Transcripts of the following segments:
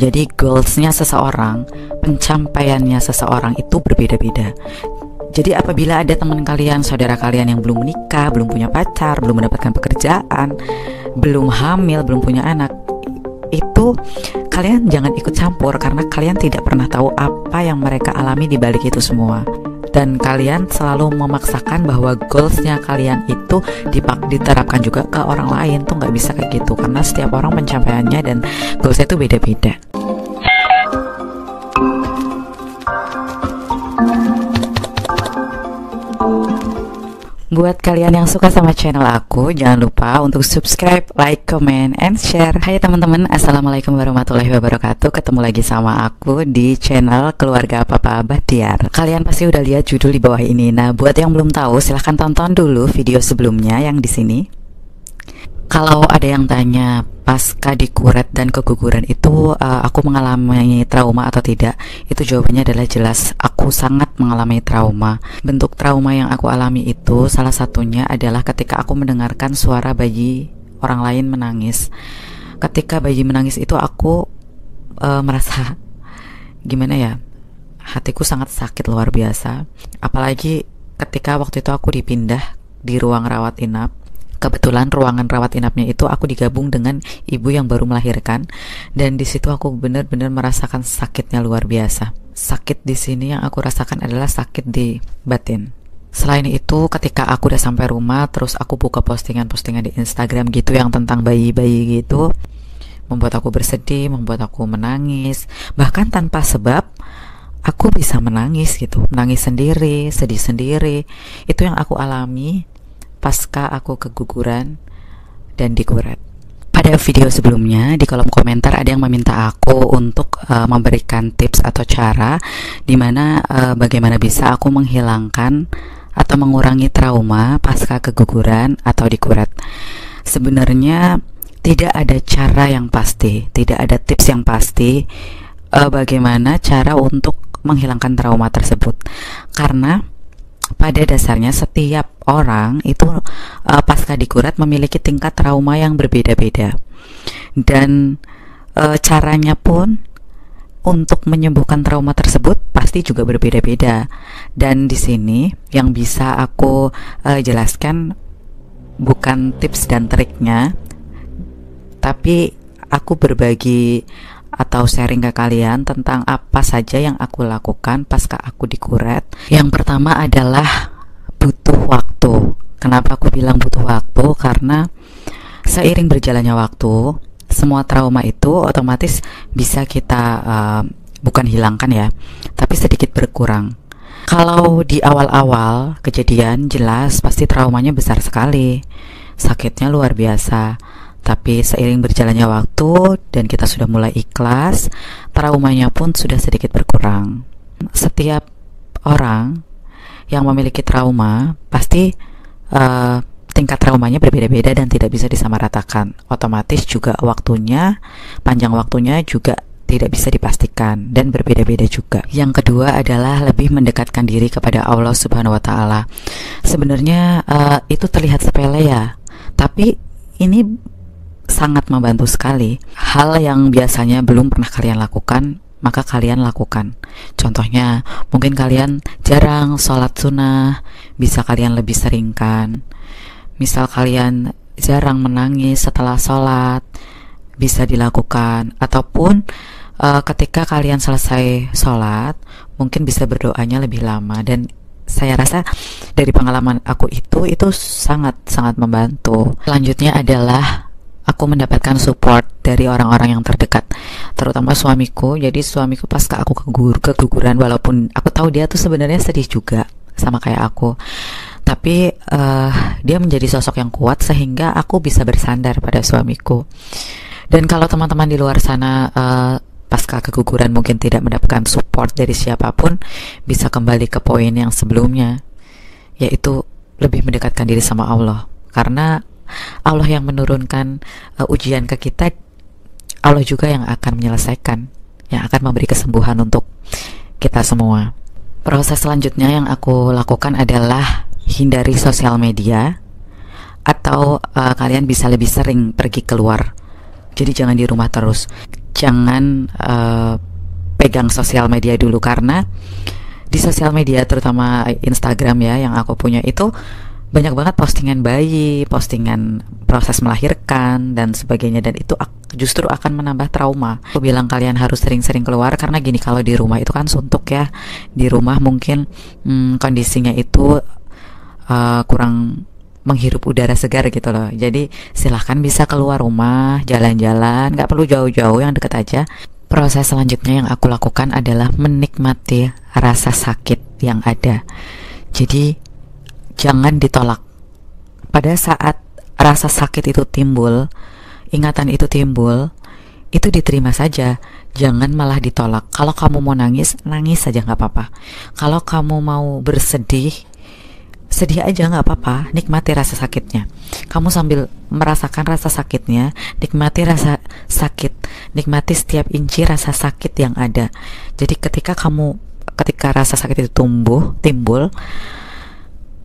Jadi goalsnya seseorang, pencapaiannya seseorang itu berbeda-beda. Jadi apabila ada teman kalian, saudara kalian yang belum menikah, belum punya pacar, belum mendapatkan pekerjaan, belum hamil, belum punya anak, itu kalian jangan ikut campur, karena kalian tidak pernah tahu apa yang mereka alami di balik itu semua. Dan kalian selalu memaksakan bahwa goalsnya kalian itu diterapkan juga ke orang lain. Tuh nggak bisa kayak gitu, karena setiap orang pencapaiannya dan goalsnya itu beda-beda. Buat kalian yang suka sama channel aku, jangan lupa untuk subscribe, like, comment, and share. Hai teman-teman, assalamualaikum warahmatullahi wabarakatuh. Ketemu lagi sama aku di channel Keluarga Papa Bahtiar. Kalian pasti udah lihat judul di bawah ini. Nah, buat yang belum tahu, silahkan tonton dulu video sebelumnya yang di sini. Kalau ada yang tanya, pasca dikuret dan keguguran itu aku mengalami trauma atau tidak? Itu jawabannya adalah jelas, aku sangat mengalami trauma. Bentuk trauma yang aku alami itu salah satunya adalah ketika aku mendengarkan suara bayi orang lain menangis. Ketika bayi menangis itu aku merasa gimana ya, hatiku sangat sakit luar biasa. Apalagi ketika waktu itu aku dipindah di ruang rawat inap. Kebetulan ruangan rawat inapnya itu aku digabung dengan ibu yang baru melahirkan, dan di situ aku benar-benar merasakan sakitnya luar biasa. Sakit di sini yang aku rasakan adalah sakit di batin. Selain itu, ketika aku udah sampai rumah, terus aku buka postingan-postingan di Instagram gitu yang tentang bayi-bayi gitu, membuat aku bersedih, membuat aku menangis, bahkan tanpa sebab. Aku bisa menangis gitu, menangis sendiri, sedih sendiri. Itu yang aku alami pasca aku keguguran dan dikuret. Pada video sebelumnya di kolom komentar ada yang meminta aku untuk memberikan tips atau cara dimana bagaimana bisa aku menghilangkan atau mengurangi trauma pasca keguguran atau dikuret. Sebenarnya tidak ada cara yang pasti, tidak ada tips yang pasti bagaimana cara untuk menghilangkan trauma tersebut, karena pada dasarnya setiap orang itu pasca dikuret memiliki tingkat trauma yang berbeda-beda, dan caranya pun untuk menyembuhkan trauma tersebut pasti juga berbeda-beda. Dan di sini yang bisa aku jelaskan bukan tips dan triknya, tapi aku berbagi atau sharing ke kalian tentang apa saja yang aku lakukan pasca aku dikuret. Yang pertama adalah butuh waktu. Kenapa aku bilang butuh waktu? Karena seiring berjalannya waktu, semua trauma itu otomatis bisa kita bukan hilangkan ya, tapi sedikit berkurang. Kalau di awal-awal kejadian, jelas pasti traumanya besar sekali, sakitnya luar biasa. Tapi seiring berjalannya waktu dan kita sudah mulai ikhlas, traumanya pun sudah sedikit berkurang. Setiap orang yang memiliki trauma pasti tingkat traumanya berbeda-beda dan tidak bisa disamaratakan. Otomatis juga waktunya, panjang waktunya juga tidak bisa dipastikan dan berbeda-beda juga. Yang kedua adalah lebih mendekatkan diri kepada Allah Subhanahu wa Ta'ala. Sebenarnya itu terlihat sepele ya, tapi ini sangat membantu sekali. Hal yang biasanya belum pernah kalian lakukan, maka kalian lakukan. Contohnya, mungkin kalian jarang sholat sunnah, bisa kalian lebih seringkan. Misal kalian jarang menangis setelah sholat, bisa dilakukan. Ataupun ketika kalian selesai sholat, mungkin bisa berdoanya lebih lama. Dan saya rasa dari pengalaman aku itu sangat-sangat membantu. Selanjutnya adalah aku mendapatkan support dari orang-orang yang terdekat, terutama suamiku. Jadi suamiku pasca aku keguguran, walaupun aku tahu dia tuh sebenarnya sedih juga sama kayak aku, tapi dia menjadi sosok yang kuat sehingga aku bisa bersandar pada suamiku. Dan kalau teman-teman di luar sana pasca keguguran mungkin tidak mendapatkan support dari siapapun, bisa kembali ke poin yang sebelumnya, yaitu lebih mendekatkan diri sama Allah. Karena Allah yang menurunkan ujian ke kita, Allah juga yang akan menyelesaikan, yang akan memberi kesembuhan untuk kita semua. Proses selanjutnya yang aku lakukan adalah hindari sosial media, atau kalian bisa lebih sering pergi keluar. Jadi jangan di rumah terus. jangan pegang sosial media dulu, karena di sosial media terutama Instagram ya yang aku punya itu banyak banget postingan bayi, postingan proses melahirkan dan sebagainya, dan itu justru akan menambah trauma. Aku bilang kalian harus sering-sering keluar, karena gini, kalau di rumah itu kan suntuk ya, di rumah mungkin kondisinya itu kurang menghirup udara segar gitu loh. Jadi silahkan bisa keluar rumah, jalan-jalan, gak perlu jauh-jauh, yang deket aja. Proses selanjutnya yang aku lakukan adalah menikmati rasa sakit yang ada. Jadi jangan ditolak. Pada saat rasa sakit itu timbul, ingatan itu timbul, itu diterima saja. Jangan malah ditolak. Kalau kamu mau nangis, nangis saja gak apa-apa. Kalau kamu mau bersedih, sedih aja gak apa-apa. Nikmati rasa sakitnya. Kamu sambil merasakan rasa sakitnya, nikmati rasa sakit, nikmati setiap inci rasa sakit yang ada. Jadi ketika rasa sakit itu timbul,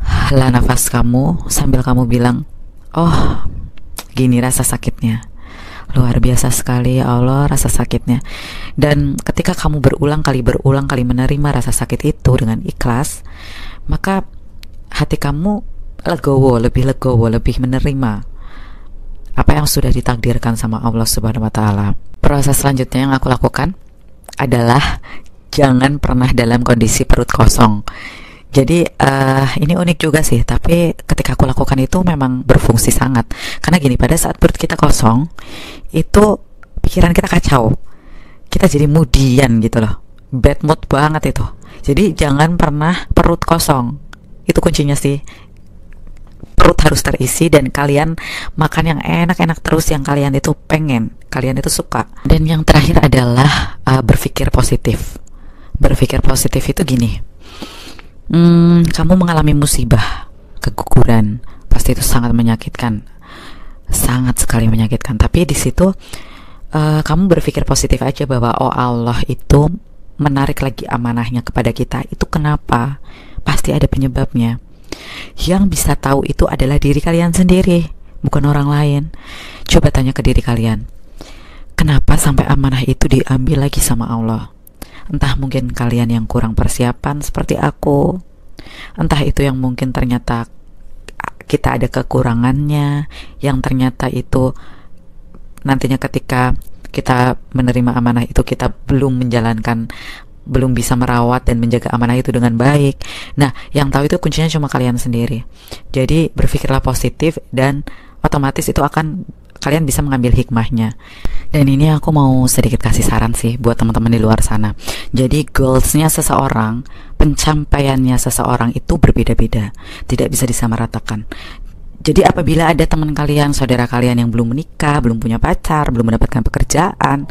hela nafas kamu sambil kamu bilang, oh gini rasa sakitnya, luar biasa sekali ya Allah rasa sakitnya. Dan ketika kamu berulang kali menerima rasa sakit itu dengan ikhlas, maka hati kamu lebih legowo, lebih menerima apa yang sudah ditakdirkan sama Allah Subhanahu wa Ta'ala. Proses selanjutnya yang aku lakukan adalah jangan pernah dalam kondisi perut kosong. Jadi ini unik juga sih, tapi ketika aku lakukan itu memang berfungsi sangat. Karena gini, pada saat perut kita kosong, itu pikiran kita kacau, kita jadi moodian gitu loh, bad mood banget itu. Jadi jangan pernah perut kosong, itu kuncinya sih. Perut harus terisi dan kalian makan yang enak-enak terus, yang kalian itu pengen, kalian itu suka. Dan yang terakhir adalah berpikir positif. Berpikir positif itu gini, kamu mengalami musibah, keguguran, pasti itu sangat menyakitkan, sangat sekali menyakitkan. Tapi di situ kamu berpikir positif aja bahwa oh Allah itu menarik lagi amanahnya kepada kita. Itu kenapa? Pasti ada penyebabnya. Yang bisa tahu itu adalah diri kalian sendiri, bukan orang lain. Coba tanya ke diri kalian, kenapa sampai amanah itu diambil lagi sama Allah? Entah mungkin kalian yang kurang persiapan seperti aku, entah itu yang mungkin ternyata kita ada kekurangannya, yang ternyata itu nantinya ketika kita menerima amanah itu kita belum bisa merawat dan menjaga amanah itu dengan baik. Nah, yang tahu itu kuncinya cuma kalian sendiri. Jadi berpikirlah positif dan otomatis itu akan kalian bisa mengambil hikmahnya. Dan ini aku mau sedikit kasih saran sih buat teman-teman di luar sana. Jadi goalsnya seseorang, pencapaiannya seseorang itu berbeda-beda, tidak bisa disamaratakan. Jadi apabila ada teman kalian, saudara kalian yang belum menikah, belum punya pacar, belum mendapatkan pekerjaan,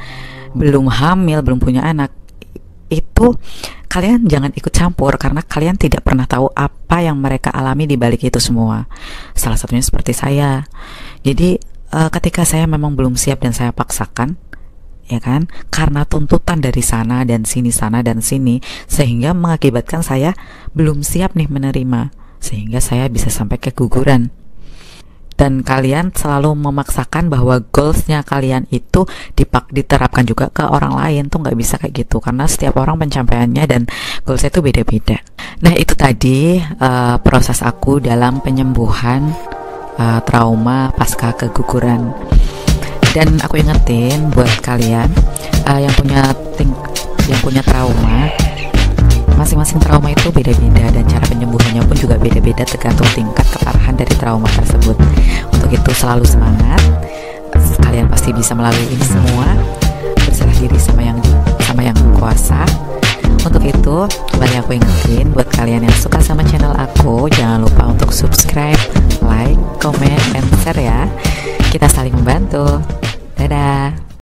belum hamil, belum punya anak, itu kalian jangan ikut campur, karena kalian tidak pernah tahu apa yang mereka alami di balik itu semua. Salah satunya seperti saya. Jadi ketika saya memang belum siap dan saya paksakan, ya kan, karena tuntutan dari sana dan sini, sehingga mengakibatkan saya belum siap nih menerima, sehingga saya bisa sampai keguguran. Dan kalian selalu memaksakan bahwa goalsnya kalian itu diterapkan juga ke orang lain, tuh nggak bisa kayak gitu, karena setiap orang pencapaiannya dan goalsnya itu beda-beda. Nah, itu tadi proses aku dalam penyembuhan trauma pasca keguguran. Dan aku ingetin buat kalian yang punya trauma, masing-masing trauma itu beda-beda dan cara penyembuhannya pun juga beda-beda tergantung tingkat keparahan dari trauma tersebut. Untuk itu selalu semangat, kalian pasti bisa melalui ini semua. Berserah diri sama yang kuasa. Untuk itu, kembali aku ingetin buat kalian yang suka sama channel aku, jangan lupa untuk subscribe, like, comment, and share ya. Kita saling membantu. Dadah.